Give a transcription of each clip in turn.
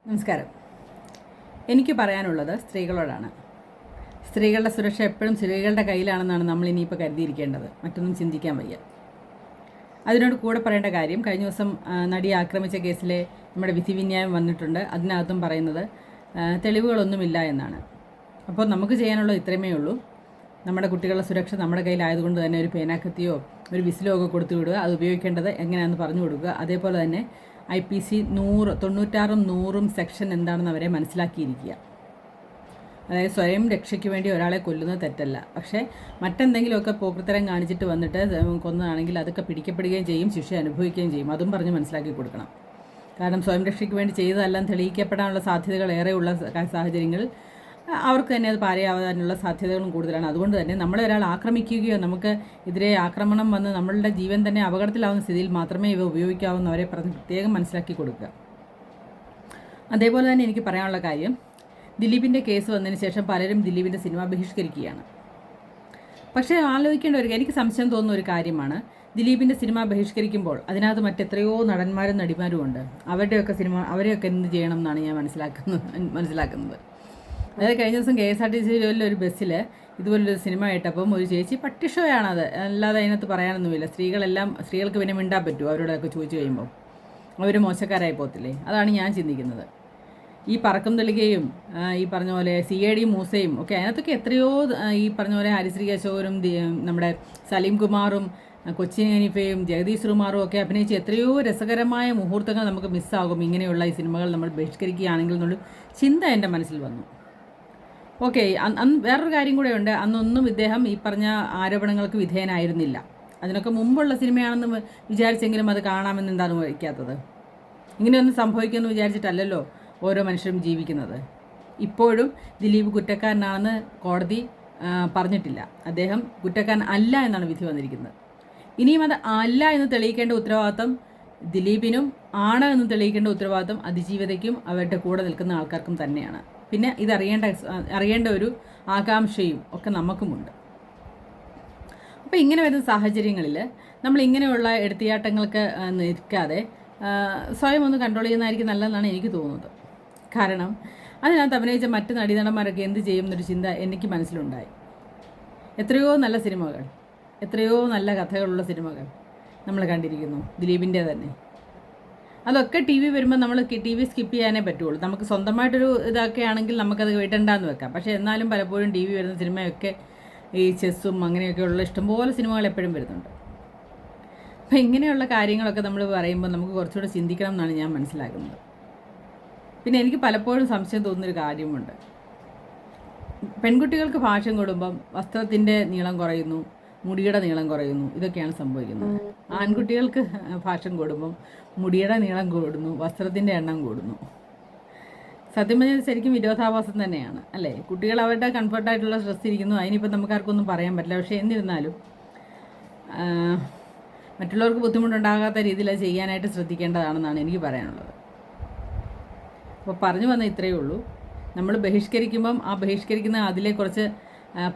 നമസ്കാരം. എനിക്ക് പറയാനുള്ളത് സ്ത്രീകളോടാണ്. സ്ത്രീകളുടെ സുരക്ഷ എപ്പോഴും സ്ത്രീകളുടെ കയ്യിലാണെന്നാണ് നമ്മൾ ഇനിയിപ്പോൾ കരുതിയിരിക്കേണ്ടത്. മറ്റൊന്നും ചിന്തിക്കാൻ വയ്യ. അതിനോട് കൂടെ പറയേണ്ട കാര്യം, കഴിഞ്ഞ ദിവസം നടിയെ ആക്രമിച്ച കേസിലെ നമ്മുടെ വിധിവിന്യായം വന്നിട്ടുണ്ട്. അതിനകത്തും പറയുന്നത് തെളിവുകളൊന്നുമില്ല എന്നാണ്. അപ്പോൾ നമുക്ക് ചെയ്യാനുള്ളത് ഇത്രയുമേ ഉള്ളൂ. നമ്മുടെ കുട്ടികളുടെ സുരക്ഷ നമ്മുടെ കയ്യിലായതുകൊണ്ട് തന്നെ ഒരു പേനാക്കത്തിയോ ഒരു വിസിലോ ഒക്കെ കൊടുത്തു വിടുക. അത് ഉപയോഗിക്കേണ്ടത് എങ്ങനെയാണെന്ന് പറഞ്ഞു കൊടുക്കുക. അതേപോലെ തന്നെ IPC 96-100 സെക്ഷൻ എന്താണെന്ന് അവരെ മനസ്സിലാക്കിയിരിക്കുക. അതായത് സ്വയം രക്ഷയ്ക്ക് വേണ്ടി ഒരാളെ കൊല്ലുന്നത് തെറ്റല്ല. പക്ഷേ മറ്റെന്തെങ്കിലുമൊക്കെ പോക്കൃത്തരം കാണിച്ചിട്ട് വന്നിട്ട് കൊന്നതാണെങ്കിൽ അതൊക്കെ പിടിക്കപ്പെടുകയും ചെയ്യും, ശിക്ഷ അനുഭവിക്കുകയും ചെയ്യും. അതും പറഞ്ഞ് മനസ്സിലാക്കി കൊടുക്കണം. കാരണം സ്വയം രക്ഷയ്ക്ക് വേണ്ടി ചെയ്തതെല്ലാം തെളിയിക്കപ്പെടാനുള്ള സാധ്യതകൾ ഏറെയുള്ള സാഹചര്യങ്ങളിൽ അവർക്ക് തന്നെ അത് പാരയാവാനുള്ള സാധ്യതകളും കൂടുതലാണ്. അതുകൊണ്ട് തന്നെ നമ്മളെ ഒരാൾ ആക്രമിക്കുകയോ നമുക്ക് എതിരെ ആക്രമണം വന്ന് നമ്മളുടെ ജീവൻ തന്നെ അപകടത്തിലാവുന്ന സ്ഥിതിയിൽ മാത്രമേ ഇവ ഉപയോഗിക്കാവുന്നവരെ പറഞ്ഞ് പ്രത്യേകം മനസ്സിലാക്കി കൊടുക്കുക. അതേപോലെ തന്നെ എനിക്ക് പറയാനുള്ള കാര്യം, ദിലീപിൻ്റെ കേസ് വന്നതിന് ശേഷം പലരും ദിലീപിൻ്റെ സിനിമ ബഹിഷ്കരിക്കുകയാണ്. പക്ഷേ ആലോചിക്കേണ്ട എനിക്ക് സംശയം തോന്നുന്ന ഒരു കാര്യമാണ്, ദിലീപിൻ്റെ സിനിമ ബഹിഷ്കരിക്കുമ്പോൾ അതിനകത്ത് മറ്റെത്രയോ നടന്മാരും നടിമാരും ഉണ്ട്. അവരെയൊക്കെ എന്ത് ചെയ്യണം എന്നാണ് ഞാൻ മനസ്സിലാക്കുന്നത്. അതായത് കഴിഞ്ഞ ദിവസം KSRTC ഒരു ബസ്സിൽ ഇതുപോലൊരു സിനിമ ഇട്ടപ്പം ഒരു ചേച്ചി പട്ടിഷോയാണത്, അല്ലാതെ അതിനകത്ത് പറയാനൊന്നുമില്ല. സ്ത്രീകൾക്ക് പിന്നെ മിണ്ടാൻ പറ്റുമോ അവരോടൊക്കെ ചോദിച്ചു കഴിയുമ്പോൾ? അവർ മോശക്കാരായി പോകത്തില്ലേ? അതാണ് ഞാൻ ചിന്തിക്കുന്നത്. ഈ പറക്കം തെളികയും ഈ പറഞ്ഞ പോലെ CID മൂസയും ഒക്കെ അതിനകത്തൊക്കെ എത്രയോ ഈ പറഞ്ഞ പോലെ ഹരിശ്രീ അശോകനും നമ്മുടെ സലീം കുമാറും കൊച്ചിൻ ഹനീഫയും ജഗദീഷ് ശ്രീകുമാറും ഒക്കെ അഭിനയിച്ച എത്രയോ രസകരമായ മുഹൂർത്തങ്ങൾ നമുക്ക് മിസ്സാകും ഇങ്ങനെയുള്ള ഈ സിനിമകൾ നമ്മൾ ബഹിഷ്കരിക്കുകയാണെങ്കിൽ എന്നുള്ള ചിന്ത എൻ്റെ മനസ്സിൽ വന്നു. ഓക്കെ, അന്ന് വേറൊരു കാര്യം കൂടെ ഉണ്ട്. അന്നൊന്നും ഇദ്ദേഹം ഈ പറഞ്ഞ ആരോപണങ്ങൾക്ക് വിധേയനായിരുന്നില്ല. അതിനൊക്കെ മുമ്പുള്ള സിനിമയാണെന്ന് വിചാരിച്ചെങ്കിലും അത് കാണാമെന്ന് എന്താണ് വയ്ക്കാത്തത്? ഇങ്ങനെയൊന്നും സംഭവിക്കുമെന്ന് വിചാരിച്ചിട്ടല്ലല്ലോ ഓരോ മനുഷ്യരും ജീവിക്കുന്നത്. ഇപ്പോഴും ദിലീപ് കുറ്റക്കാരനാണെന്ന് കോടതി പറഞ്ഞിട്ടില്ല. അദ്ദേഹം കുറ്റക്കാരൻ അല്ല എന്നാണ് വിധി വന്നിരിക്കുന്നത്. ഇനിയും അത് അല്ല എന്ന് തെളിയിക്കേണ്ട ഉത്തരവാദിത്തം ദിലീപിനും ആണ് എന്ന് തെളിയിക്കേണ്ട ഉത്തരവാദിത്തം അതിജീവിതയ്ക്കും അവരുടെ കൂടെ നിൽക്കുന്ന ആൾക്കാർക്കും തന്നെയാണ്. പിന്നെ അറിയേണ്ട ഒരു ആകാംക്ഷയും ഒക്കെ നമുക്കുമുണ്ട്. അപ്പോൾ ഇങ്ങനെ വരുന്ന സാഹചര്യങ്ങളിൽ നമ്മൾ ഇങ്ങനെയുള്ള എടുത്തിയാട്ടങ്ങൾക്ക് നിൽക്കാതെ സ്വയം ഒന്ന് കൺട്രോൾ ചെയ്യുന്നതായിരിക്കും നല്ലതെന്നാണ് എനിക്ക് തോന്നുന്നത്. കാരണം അതിനകത്ത് അഭിനയിച്ച മറ്റ് നടീനടന്മാരൊക്കെ എന്ത് ചെയ്യും എന്നൊരു ചിന്ത എനിക്ക് മനസ്സിലുണ്ടായി. എത്രയോ നല്ല സിനിമകൾ, എത്രയോ നല്ല കഥകളുള്ള സിനിമകൾ നമ്മൾ കണ്ടിരിക്കുന്നു, ദിലീപിൻ്റെ തന്നെ. അതൊക്കെ TV വരുമ്പോൾ നമ്മൾ TV സ്കിപ്പ് ചെയ്യാനേ പറ്റുള്ളൂ. നമുക്ക് സ്വന്തമായിട്ടൊരു ഇതൊക്കെ ആണെങ്കിൽ നമുക്കത് വീട്ടണ്ടെന്ന് വെക്കാം. പക്ഷേ എന്നാലും പലപ്പോഴും TV വരുന്ന സിനിമയൊക്കെ ഈ ചെസ്സും അങ്ങനെയൊക്കെയുള്ള ഇഷ്ടംപോലെ സിനിമകൾ എപ്പോഴും വരുന്നുണ്ട്. അപ്പോൾ ഇങ്ങനെയുള്ള കാര്യങ്ങളൊക്കെ നമ്മൾ പറയുമ്പോൾ നമുക്ക് കുറച്ചുകൂടെ ചിന്തിക്കണം എന്നാണ് ഞാൻ മനസ്സിലാക്കുന്നത്. പിന്നെ എനിക്ക് പലപ്പോഴും സംശയം തോന്നുന്നൊരു കാര്യമുണ്ട്. പെൺകുട്ടികൾക്ക് ഫാഷൻ കൂടുമ്പം വസ്ത്രത്തിൻ്റെ നീളം കുറയുന്നു, മുടിയുടെ നീളം കുറയുന്നു, ഇതൊക്കെയാണ് സംഭവിക്കുന്നത്. ആൺകുട്ടികൾക്ക് ഫാഷൻ കൂടുമ്പം മുടിയുടെ നീളം കൂടുന്നു, വസ്ത്രത്തിൻ്റെ എണ്ണം കൂടുന്നു. സത്യം പറഞ്ഞാൽ ശരിക്കും വിരോധാഭാസം തന്നെയാണ്, അല്ലേ? കുട്ടികൾ അവരുടെ കംഫർട്ടായിട്ടുള്ള ഡ്രസ്സ് ഇരിക്കുന്നു, അതിനിപ്പോൾ നമുക്കാർക്കൊന്നും പറയാൻ പറ്റില്ല. പക്ഷേ എന്നിരുന്നാലും മറ്റുള്ളവർക്ക് ബുദ്ധിമുട്ടുണ്ടാകാത്ത രീതിയിൽ അത് ചെയ്യാനായിട്ട് ശ്രദ്ധിക്കേണ്ടതാണെന്നാണ് എനിക്ക് പറയാനുള്ളത്. അപ്പോൾ പറഞ്ഞു വന്ന ഇത്രയേ ഉള്ളൂ. നമ്മൾ ബഹിഷ്കരിക്കുമ്പം ആ ബഹിഷ്കരിക്കുന്ന അതിലെ കുറച്ച്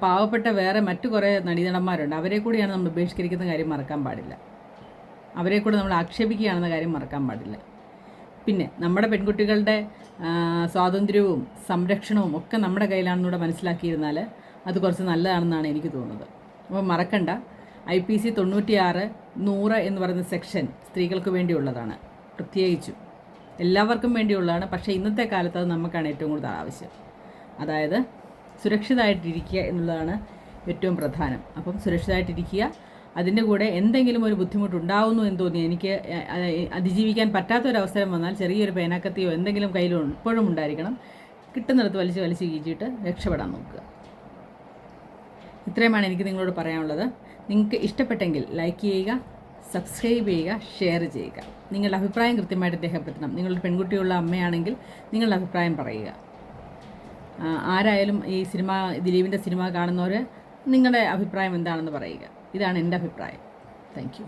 പാവപ്പെട്ട വേറെ മറ്റു കുറേ നടീനടന്മാരുണ്ട്. അവരെ കൂടിയാണ് നമ്മൾ ബഹിഷ്കരിക്കുന്ന കാര്യം മറക്കാൻ പാടില്ല. അവരെ കൂടെ നമ്മൾ ആക്ഷേപിക്കുകയാണെന്ന കാര്യം മറക്കാൻ പാടില്ല. പിന്നെ നമ്മുടെ പെൺകുട്ടികളുടെ സ്വാതന്ത്ര്യവും സംരക്ഷണവും ഒക്കെ നമ്മുടെ കയ്യിലാണെന്നൂടെ മനസ്സിലാക്കിയിരുന്നാൽ അത് കുറച്ച് നല്ലതാണെന്നാണ് എനിക്ക് തോന്നുന്നത്. അപ്പോൾ മറക്കണ്ട, IPC 96-100 എന്ന് പറയുന്ന സെക്ഷൻ സ്ത്രീകൾക്ക് വേണ്ടിയുള്ളതാണ്. പ്രത്യേകിച്ചും എല്ലാവർക്കും വേണ്ടിയുള്ളതാണ്. പക്ഷേ ഇന്നത്തെ കാലത്ത് അത് നമുക്കാണ് ഏറ്റവും കൂടുതൽ ആവശ്യം. അതായത് സുരക്ഷിതമായിട്ടിരിക്കുക എന്നുള്ളതാണ് ഏറ്റവും പ്രധാനം. അപ്പം സുരക്ഷിതമായിട്ടിരിക്കുക. അതിൻ്റെ കൂടെ എന്തെങ്കിലും ഒരു ബുദ്ധിമുട്ടുണ്ടാവുന്നു എന്ന് തോന്നി എനിക്ക് അതിജീവിക്കാൻ പറ്റാത്തൊരവസരം വന്നാൽ ചെറിയൊരു പേനാക്കത്തിയോ എന്തെങ്കിലും കയ്യിൽ ഇപ്പോഴും ഉണ്ടായിരിക്കണം. കിട്ടുന്നിടത്ത് വലിച്ച് കീച്ചിട്ട് രക്ഷപ്പെടാൻ നോക്കുക. ഇത്രയുമാണ് എനിക്ക് നിങ്ങളോട് പറയാനുള്ളത്. നിങ്ങൾക്ക് ഇഷ്ടപ്പെട്ടെങ്കിൽ ലൈക്ക് ചെയ്യുക, സബ്സ്ക്രൈബ് ചെയ്യുക, ഷെയർ ചെയ്യുക. നിങ്ങളുടെ അഭിപ്രായം കൃത്യമായിട്ട് രേഖപ്പെടുത്തണം. നിങ്ങളുടെ പെൺകുട്ടിയുള്ള അമ്മയാണെങ്കിൽ നിങ്ങളുടെ അഭിപ്രായം പറയുക. ആരായാലും ഈ ദിലീപിൻ്റെ സിനിമ കാണുന്നവർ നിങ്ങളുടെ അഭിപ്രായം എന്താണെന്ന് പറയുക. ഇതാണ് എൻ്റെ അഭിപ്രായം. Thank you.